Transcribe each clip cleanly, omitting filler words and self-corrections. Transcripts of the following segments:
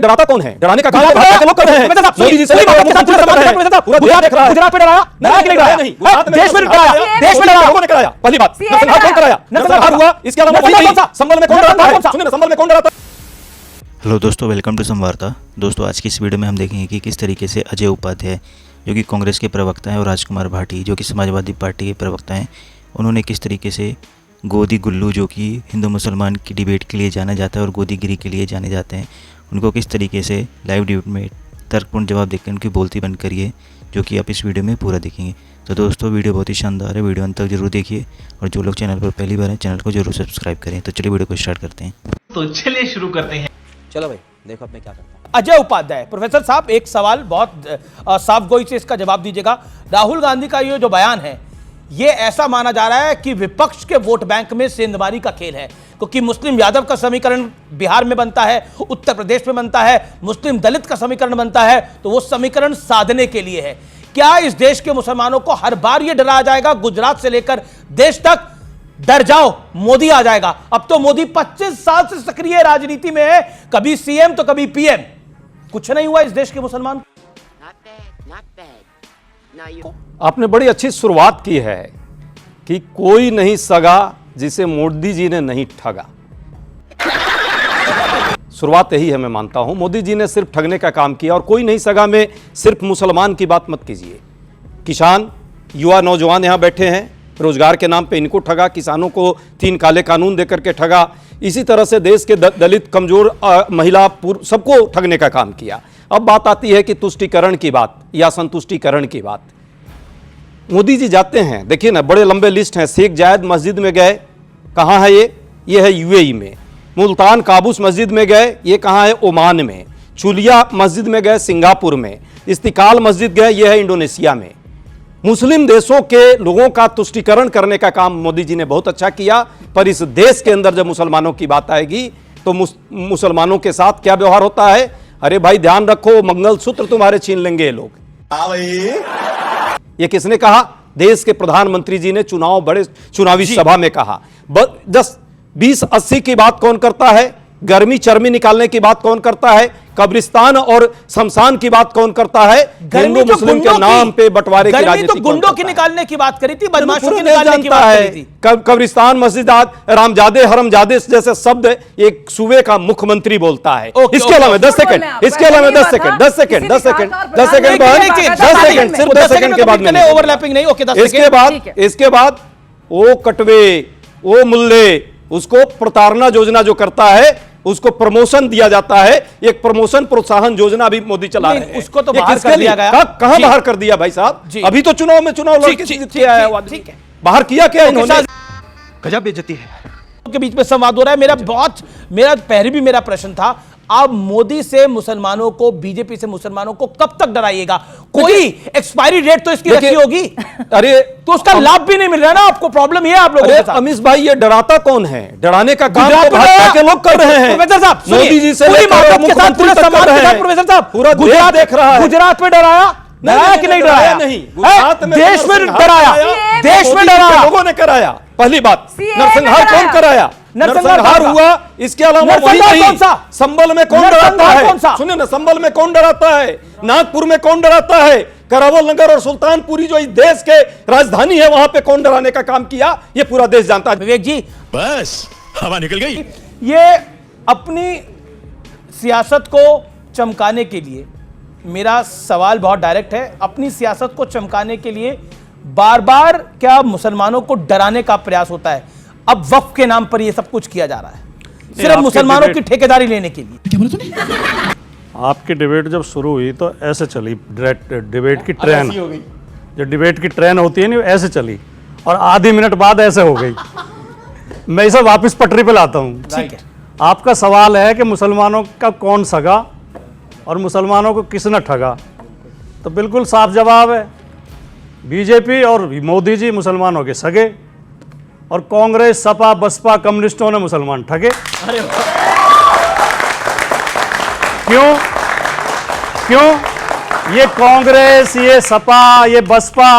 ये डराता कौन है? डराने का काम तो भाजपा के लोग कर रहे हैं। मोदी जी से गुजरात देख रहा है, गुजरात में डराया नहीं, देश में डराया, देश में डराया, लोगों ने कराया। पहली बात, नरसंहार कौन कराया? नरसंहार हुआ, इसके अलावा संभल में कौन डराता है? सुनिए ना, संभल में कौन डराता है? हेलो दोस्तों, वेलकम टू संवार्ता। दोस्तों, आज की इस वीडियो में हम देखेंगे कि किस तरीके से अजय उपाध्याय, जो कि कांग्रेस के प्रवक्ता हैं, और राजकुमार भाटी, जो कि समाजवादी पार्टी के प्रवक्ता हैं, उन्होंने किस तरीके से गोदी गुल्लू, जो कि हिंदू मुसलमान की डिबेट के लिए जाना जाता है और गोदीगिरी के लिए जाने जाते हैं, उनको किस तरीके से लाइव डिबेट में तर्कपूर्ण जवाब देकर उनकी बोलती बंद करिए, जो कि आप इस वीडियो में पूरा देखेंगे। तो दोस्तों, वीडियो बहुत ही शानदार है, वीडियो अंत तक जरूर देखिए, और जो लोग चैनल पर पहली बार हैं, चैनल को जरूर सब्सक्राइब करें। तो चलिए वीडियो को स्टार्ट करते हैं। तो चलिए शुरू करते हैं। चलो भाई, देखो अब मैं क्या करता हूं। अजय उपाध्याय, प्रोफेसर साहब, एक सवाल बहुत साफ गोई से इसका जवाब दीजिएगा। राहुल गांधी का ये जो बयान है, ये ऐसा माना जा रहा है कि विपक्ष के वोट बैंक में सेंधमारी का खेल है, क्योंकि मुस्लिम यादव का समीकरण बिहार में बनता है, उत्तर प्रदेश में बनता है, मुस्लिम दलित का समीकरण बनता है, तो वो समीकरण साधने के लिए है। क्या इस देश के मुसलमानों को हर बार ये डराया जाएगा, गुजरात से लेकर देश तक, डर जाओ मोदी आ जाएगा? अब तो मोदी 25 साल से सक्रिय राजनीति में है, कभी सीएम तो कभी पीएम, कुछ नहीं हुआ इस देश के मुसलमान को। आपने बड़ी अच्छी शुरुआत की है कि कोई नहीं सगा जिसे मोदी जी ने नहीं ठगा। शुरुआत यही है, मैं मानता हूं मोदी जी ने सिर्फ ठगने का काम किया, और कोई नहीं सगा में सिर्फ मुसलमान की बात मत कीजिए। किसान, युवा, नौजवान यहां बैठे हैं, रोजगार के नाम पे इनको ठगा, किसानों को 3 काले कानून देकर के ठगा, इसी तरह से देश के दलित, कमजोर, महिला, सबको ठगने का काम किया। अब बात आती है कि तुष्टीकरण की बात या संतुष्टीकरण की बात। मोदी जी जाते हैं, देखिए ना, बड़े लंबे लिस्ट हैं। शेख जायद मस्जिद में गए, कहाँ है ये है यूएई में। मुल्तान काबूस मस्जिद में गए, ये कहाँ है? ओमान में। चुलिया मस्जिद में गए, सिंगापुर में। इस्तिकाल मस्जिद गए, ये है इंडोनेशिया में। मुस्लिम देशों के लोगों का तुष्टीकरण करने का काम मोदी जी ने बहुत अच्छा किया, पर इस देश के अंदर जब मुसलमानों की बात आएगी तो मुसलमानों के साथ क्या व्यवहार होता है? अरे भाई ध्यान रखो, मंगलसूत्र तुम्हारे छीन लेंगे ये लोग। ये किसने कहा? देश के प्रधानमंत्री जी ने चुनावी सभा में कहा। 20-80 की बात कौन करता है? गर्मी चर्मी निकालने की बात कौन करता है? कब्रिस्तान और शमशान की बात कौन करता है? हिंदू मुस्लिम के नाम पे बंटवारे की राजनीति। तो गुंडों की निकालने की बात करी थी, बदमाशों की निकालने की बात करी थी। कब्रिस्तान, मस्जिदात, रामजादे, हरमजादे जैसे शब्द एक सूबे का मुख्यमंत्री बोलता है। इसके अलावा 10 सेकंड, इसके अलावा 10 सेकंड सिर्फ 10 सेकंड के बाद में ओवरलैपिंग नहीं। ओके, इसके बाद वो कटवे, वो मुल्ले, उसको प्रताड़ना योजना जो करता है उसको प्रमोशन दिया जाता है। एक प्रमोशन प्रोत्साहन योजना भी मोदी चला रहे हैं। उसको तो बाहर कर दिया गया। कहां बाहर कर दिया भाई साहब? अभी तो चुनाव लड़के जीत के आया हुआ, बाहर किया क्या इन्होंने? गजब बेइज्जती है। के बीच में संवाद हो रहा है। पहले भी मेरा प्रश्न था, आप मोदी से मुसलमानों को, बीजेपी से मुसलमानों को कब तक डराइएगा? कोई एक्सपायरी डेट तो इसकी रखी होगी। अरे तो उसका लाभ भी नहीं मिल रहा ना आपको, प्रॉब्लम ये है आप लोगों के साथ। अमीश भाई, ये डराता कौन है? डराने का काम तो भाजपा के लोग कर रहे हैं। प्रोफेसर साहब, मोदी जी से प्रोफेसर साहब, पूरा गुजरात देख रहा है। गुजरात में डराया कि नहीं डराया? नहीं, देश में डराया, देश में डराया, लोगों ने कराया। पहली बात, नरसंहार कौन कराया? नरसंहार हुआ। इसके अलावा संभल में कौन डराता है? सुनिए ना, संभल में कौन डराता है? नागपुर में कौन डराता है? करावल नगर और सुल्तानपुरी जो इस देश के राजधानी है, वहां पे कौन डराने का काम किया? ये पूरा देश जानता है। विवेक जी, बस हवा निकल गई। ये अपनी सियासत को चमकाने के लिए, मेरा सवाल बहुत डायरेक्ट है, अपनी सियासत को चमकाने के लिए बार बार क्या मुसलमानों को डराने का प्रयास होता है? अब वक्फ के नाम पर यह सब कुछ किया जा रहा है, सिर्फ मुसलमानों की ठेकेदारी लेने के लिए। क्या बोले तूने? आपकी डिबेट जब शुरू हुई तो ऐसे चली, डिबेट की ट्रेन, जो डिबेट की ट्रेन होती है ना, ऐसे चली, और आधी मिनट बाद ऐसे हो गई। मैं इसे वापस पटरी पे लाता हूँ। ठीक है, आपका सवाल है कि मुसलमानों का कौन सगा और मुसलमानों को किसने ठगा? तो बिल्कुल साफ जवाब है, बीजेपी और मोदी जी मुसलमानों के सगे, और कांग्रेस, सपा, बसपा, कम्युनिस्टों ने मुसलमान ठगे। क्यों? ये कांग्रेस, ये सपा, ये बसपा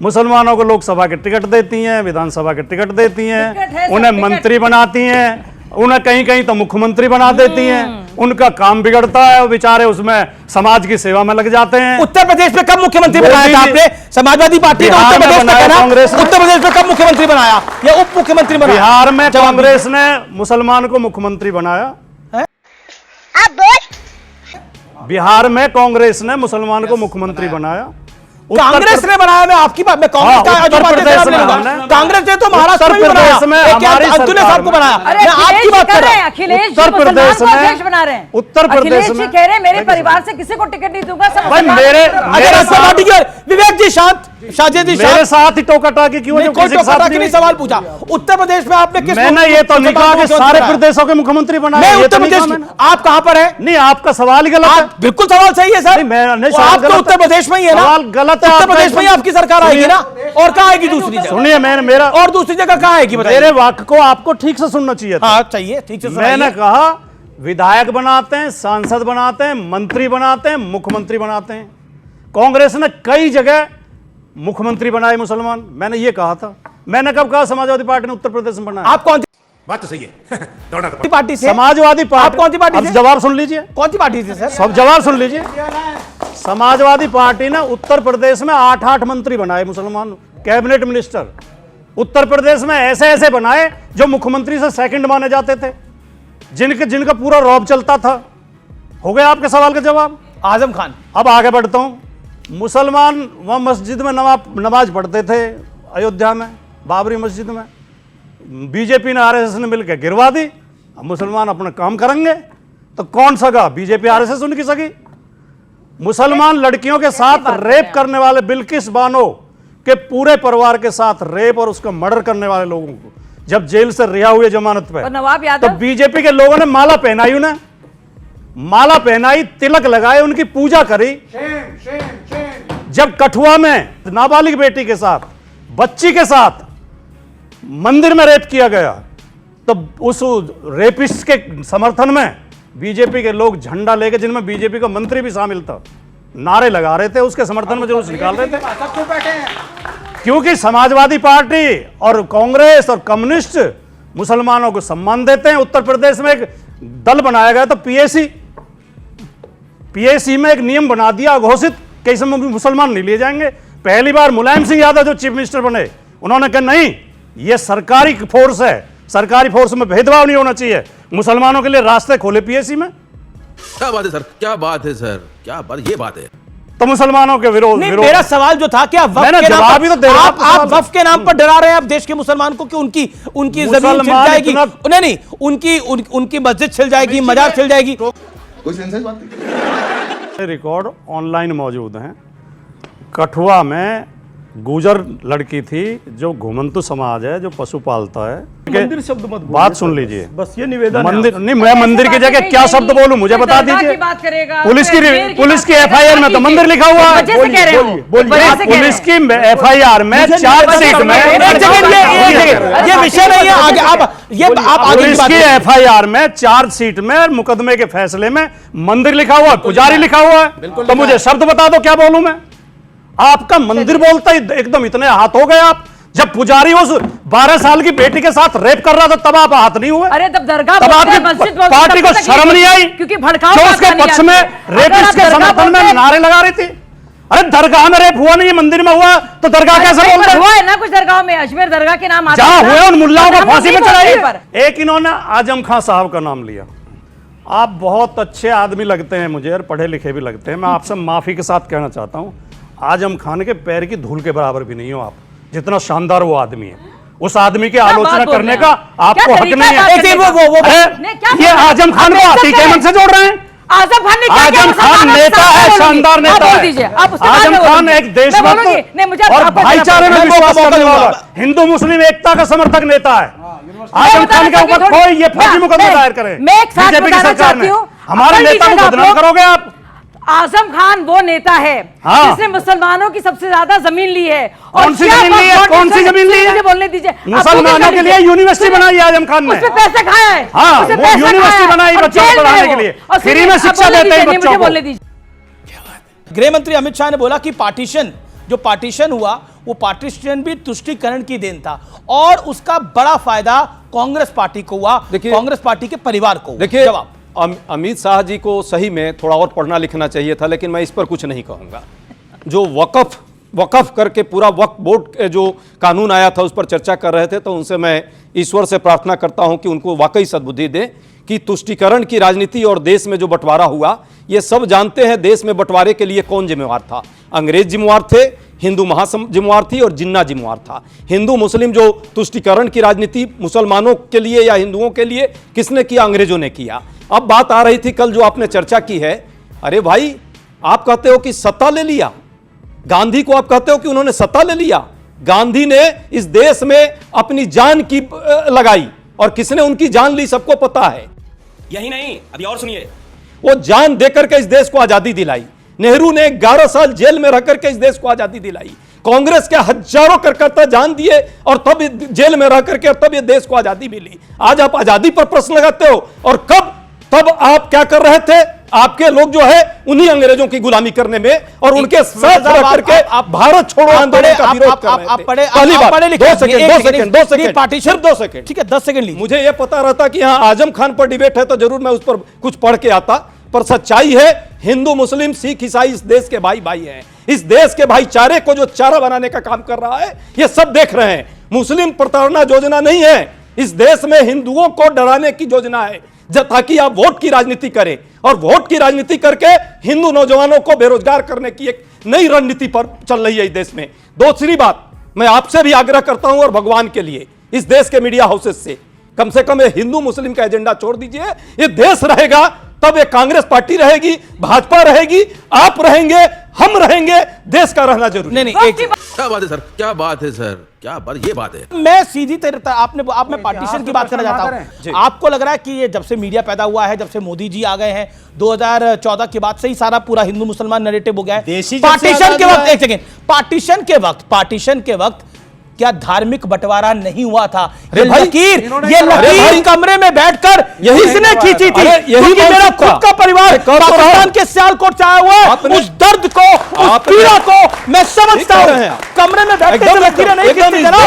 मुसलमानों को लोकसभा के टिकट देती हैं, विधानसभा के टिकट देती हैं, उन्हें मंत्री बनाती हैं, उन्हें कहीं कहीं तो मुख्यमंत्री बना देती हैं। उनका काम बिगड़ता है और बेचारे उसमें समाज की सेवा में लग जाते हैं। उत्तर प्रदेश में कब मुख्यमंत्री बनाया था आपने? समाजवादी पार्टी ने बिहार उत्तर में प्रदेश में बनाया कहना, कांग्रेस ने। उत्तर प्रदेश में कब मुख्यमंत्री बनाया या उप मुख्यमंत्री बनाया? बिहार में जवाब कांग्रेस ने मुसलमान को मुख्यमंत्री बनाया। बिहार में कांग्रेस ने मुसलमान को मुख्यमंत्री बनाया। कांग्रेस ने बनाया। मैं आपकी बात, मैं कांग्रेस का उत्तर आजू बातें प्रदेश जवाब में लूंगा। हमने- कांग्रेस ने तो महाराष्ट्र में भी उत्तर बनाया, प्रदेश में एक हमारी अंतुले सरकार साहब को में- बनाया। अरे मैं आपकी बात कर रहा हूं। अखिलेश उत्तर जी मुसलमान प्रदेश को में- अध्यक्ष बना रहे हैं। उत्तर प्रदेश अखिलेश जी में- कह रहे हैं मेरे परिवार से किसी को टिकट नहीं दूंगा, सब भाई मुसलमान मेरे- को- अगर राष्ट्रीय पार्टी की विवेक जी शांत, शाहजेद जी मेरे शांत, साथ ही टोका टाकी क्यों है? नहीं, जो कोई किसी के साथ टोका-टाकी नहीं, नहीं। सवाल पूछा। उत्तर प्रदेश में आपने किस मैंने ये तो नहीं कहा कि सारे प्रदेशों के मुख्यमंत्री बनाए। मैं ये उत्तर तो नहीं प्रदेश कहा की, मैंने। आप कहां पर है? नहीं, आपका सवाल ही गलत है। आप बिल्कुल सवाल सही है सर। नहीं, मैं नहीं, वो सवाल आप तो गलत उत्तर है। प्रदेश में ही है ना? सवाल गलत है उत्तर आपका प्रदेश में ही एकदम। आपकी सरकार आएगी ना? और कहां आएगी दूसरी जगह? सुनिए, मेरा और दूसरी जगह कहां आएगी बताइए? मेरे वाक्य को आपको ठीक से सुनना चाहिए था। हाँ चाहिए, ठीक से मैंने सुनाइए। कहा विधायक बनाते हैं, सांसद बनाते हैं, मंत्री बनाते हैं, मुख्यमंत्री बनाते हैं। कांग्रेस ने कई जगह मुख्यमंत्री बनाए मुसलमान। मैंने ये कहा था। मैंने कब कहा समाजवादी पार्टी ने उत्तर प्रदेश में बनाया? आप कौन सी बात तो सही है। पार्टी से? समाजवादी पार्टी। आप कौन सी पार्टी अब से? जवाब सुन लीजिए। कौन सी पार्टी से सर? सब जवाब सुन लीजिए। समाजवादी पार्टी ने उत्तर प्रदेश में 8 मंत्री बनाए मुसलमान, कैबिनेट मिनिस्टर। उत्तर प्रदेश में ऐसे ऐसे बनाए जो मुख्यमंत्री से सेकंड माने जाते थे, जिनका पूरा रौब चलता था। हो गया आपके सवाल का जवाब। आजम खान। अब आगे बढ़ता हूं। मुसलमान वह मस्जिद में नमाज पढ़ते थे अयोध्या में, बाबरी मस्जिद में। बीजेपी ने आरएसएस ने मिलकर गिरवा दी। अब मुसलमान अपना काम करेंगे तो कौन सगा? बीजेपी आरएसएस उनकी सगी। मुसलमान लड़कियों के साथ रेप करने वाले बिल्किस बानो के पूरे परिवार के साथ रेप और उसका मर्डर करने वाले लोगों को जब जेल से रिहा हुए जमानत पे, और नवाब तो यादव बीजेपी के लोगों ने माला पहनाई, उन्हें माला पहनाई, तिलक लगाए, उनकी पूजा करी। जब कठुआ में नाबालिग बेटी के साथ, बच्ची के साथ मंदिर में रेप किया गया, तो उस रेपिस्ट के समर्थन में बीजेपी के लोग झंडा लेके, जिनमें बीजेपी का मंत्री भी शामिल था, नारे लगा रहे थे, उसके समर्थन में जुलूस निकाल रहे थे। क्योंकि समाजवादी पार्टी और कांग्रेस और कम्युनिस्ट मुसलमानों को सम्मान देते हैं। उत्तर प्रदेश में एक दल बनाया गया तो पीएसी में एक नियम बना दिया घोषित कि इसमें मुसलमान नहीं लिए जाएंगे। पहली बार मुलायम सिंह यादव जो चीफ मिनिस्टर बने, उन्होंने कहा नहीं, ये सरकारी फोर्स है, सरकारी फोर्स में भेदभाव नहीं होना चाहिए, मुसलमानों के लिए रास्ते खोले पीएसी में। क्या बात है सर, क्या बात है सर, क्या बात, ये बात है। तो मुसलमानों के विरोध नहीं, मेरा सवाल जो था कि आप वक्फ मैंने के नाम जवाब पर, ही तो दे रहा हूं आप सवाल वक्फ के नाम पर डरा रहे हैं आप देश के मुसलमान को कि उनकी जमीन छिल मुसलमान जाएगी। इतना- नहीं, उनकी मस्जिद छिल जाएगी, मजार छिल जाएगी। कोई सेंस है बात की? रिकॉर्ड ऑनलाइन मौजूद हैं। कठुआ में गुजर लड़की थी जो घुमंतु समाज है, जो पशु पालता है। मंदिर शब्द मत बोलिए बात सुन लीजिए। बस ये निवेदन मंदिर नहीं, मैं मंदिर की जगह क्या शब्द बोलूं मुझे बता दीजिए। पुलिस की एफआईआर में तो मंदिर लिखा हुआ है। पुलिस की एफआईआर में चार्जशीट में ये विषय नहीं है। आगे आप आगे पुलिस की एफआईआर में चार्जशीट में मुकदमे के फैसले में मंदिर लिखा हुआ है, पुजारी लिखा हुआ है। तो मुझे शब्द बता दो क्या बोलूं मैं। आपका मंदिर बोलता ही एकदम इतने हाथ हो गए आप। जब पुजारी उस 12 साल की बेटी के साथ रेप कर रहा था तब आप हाथ नहीं हुए। अरे तब दरगाह तब बोलते हैं, आपकी मस्जिद बोलते हैं, पार्टी तब को तक शर्म नहीं आई क्योंकि भड़काऊ जो बात उसके नहीं पक्ष आती। में अगर रेपिस्ट आप के दरगाह समर्थन बोलते में हैं- नारे लगा रही थी। अरे दरगाह में रेप हुआ नहीं, ये मंदिर में हुआ, तो दरगाह कैसे कहीं पर बोलते हुआ हैं? है ना कुछ दरगाह में, अजमेर दरगाह के नाम आता जहां है ना। हुए उन मुल्लाओं को हम फांसी नहीं पे चढ़ाई। बोलते पर। एक इन्होंने आजम खान साहब का नाम लिया। आप बहुत अच्छे आदमी लगते हैं मुझे और पढ़े लिखे भी लगते हैं। मैं आपसे माफी के साथ कहना चाहता हूं, आजम खान के पैर की धूल के बराबर भी नहीं हो आप, जितना शानदार वो आदमी है। उस आदमी की आलोचना करने का आपको हक नहीं है। ये आजम खान को हाथी के मन से जोड़ रहे हैं। आजम खान ने क्या किया? आजम खान नेता है, शानदार नेता है। आजम खान एक देशभक्त और भाईचारे में विश्वास करने वाला, हिंदू मुस्लिम एकता का समर्थक नेता है। आजम खान के ऊपर कोई ये फर्जी मुकदमा दायर करे बीजेपी की सरकार ने, हमारे नेता को बदनाम करोगे आप। आजम खान वो नेता है हाँ। जिसने मुसलमानों की सबसे ज्यादा जमीन ली है। और कौन सी क्या जमीन ली है? कौन सी जमीन ली है? मुझे बोलने दीजिए। आप मुसलमानों के लिए यूनिवर्सिटी बनाई है आजम खान ने। उसमें पैसे खाया है। हाँ, उसमें वो पैसा यूनिवर्सिटी खाया है बनाई और बच्चों को जेल में पढ़ाने है के वो। लिए। और फ्री फिर में आप शिक्षा बोलने देते हैं दीजिए, बच्चों मुझे को। बोलने दीजिए। गृह मंत्री अमित शाह ने बोला कि जो पार्टीशन हुआ वो पार्टीशन भी तुष्टीकरण की देन था और उसका बड़ा फायदा कांग्रेस पार्टी को हुआ, कांग्रेस पार्टी के परिवार को। देखिए, जवाब अमित शाह जी को सही में थोड़ा और पढ़ना लिखना चाहिए था, लेकिन मैं इस पर कुछ नहीं कहूँगा। जो वक़फ़ करके पूरा वक्फ बोर्ड जो कानून आया था उस पर चर्चा कर रहे थे, तो उनसे मैं ईश्वर से प्रार्थना करता हूं कि उनको वाकई सद्बुद्धि दे कि तुष्टीकरण की राजनीति और देश में जो बंटवारा हुआ, ये सब जानते हैं देश में बंटवारे के लिए कौन जिम्मेवार था। अंग्रेज जिम्मेवार थे, हिंदू महासम जिम्मेवार थी और जिन्ना जिम्मेवार था। हिंदू मुस्लिम जो तुष्टीकरण की राजनीति मुसलमानों के लिए या हिंदुओं के लिए किसने किया? अंग्रेजों ने किया। अब बात आ रही थी कल जो आपने चर्चा की है, अरे भाई आप कहते हो कि सत्ता ले लिया, गांधी को आप कहते हो कि उन्होंने सत्ता ले लिया। गांधी ने इस देश में अपनी जान की लगाई और किसने उनकी जान ली सबको पता है। यही नहीं, अभी और सुनिए। वो जान देकर के इस देश को आजादी दिलाई। नेहरू ने 11 साल जेल में रहकर के इस देश को आजादी दिलाई। कांग्रेस के हजारों कार्यकर्ता जान दिए और तब जेल में रह करके और तब ये देश को आजादी मिली। आज आप आजादी पर प्रश्न लगाते हो और तब आप क्या कर रहे थे? आपके लोग जो है उन्हीं अंग्रेजों की गुलामी करने में और उनके साथ रह करके भारत छोड़ो आंदोलन का विरोध कर रहे थे। पहली बात, 2 सेकंड पार्टीशन, सिर्फ 2 सेकंड, ठीक है 10 सेकंड लीजिए। मुझे यह पता रहता कि यहां आजम खान पर डिबेट है तो जरूर मैं उस पर कुछ पढ़ के आता, पर सच्चाई है हिंदू मुस्लिम सिख ईसाई इस देश के भाई भाई हैं। इस देश के भाईचारे को जो चारा बनाने का काम कर रहा है ये सब देख रहे हैं। मुस्लिम प्रताड़ना योजना नहीं है, इस देश में हिंदुओं को डराने की योजना है ताकि आप वोट की राजनीति करें और वोट की राजनीति करके हिंदू नौजवानों को बेरोजगार करने की एक नई रणनीति पर चल रही है इस देश में। दूसरी बात, मैं आपसे भी आग्रह करता हूं और भगवान के लिए इस देश के मीडिया हाउसेस से कम ये हिंदू मुस्लिम का एजेंडा छोड़ दीजिए। ये देश रहेगा तब ये कांग्रेस पार्टी रहेगी, भाजपा रहेगी, आप रहेंगे, हम रहेंगे, देश का रहना जरूरी। नहीं, क्या बात है सर, क्या बात है सर, क्या बात, ये बात है। मैं सीधी तरह आप में पार्टीशन की बात करना चाहता हूं। आपको लग रहा है कि ये जब से मीडिया पैदा हुआ है, जब से मोदी जी आ गए हैं 2014 के बाद से ही सारा पूरा हिंदू मुसलमान नैरेटिव हो गया है। पार्टीशन के वक्त, एक सेकंड, पार्टीशन के वक्त क्या धार्मिक बंटवारा नहीं हुआ था? ये लकीर कमरे में बैठकर किसने खींची थी? क्योंकि मेरा खुद का परिवार पाकिस्तान के सियालकोट से आया हुआ है। उस दर्द को, उस पीड़ा को मैं समझता हूं। कमरे में बैठ के लकीरें नहीं खींचती जनाब।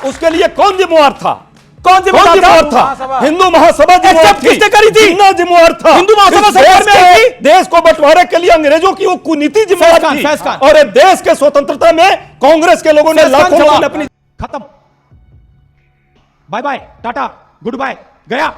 उसके लिए कौन जिम्मेवार था? कौन जिम्मेवार था? हिंदू महासभा किसने करी थी? जिम्मेवार था। हिंदू महासभा सरकार में आई थी। देश को बंटवारे के लिए अंग्रेजों की वो कुनीति जिम्मेवार थी और देश के स्वतंत्रता में कांग्रेस के लोगों ने लाखों लोगों ने अपनी खत्म, बाय बाय, टाटा, गुड बाय, गया।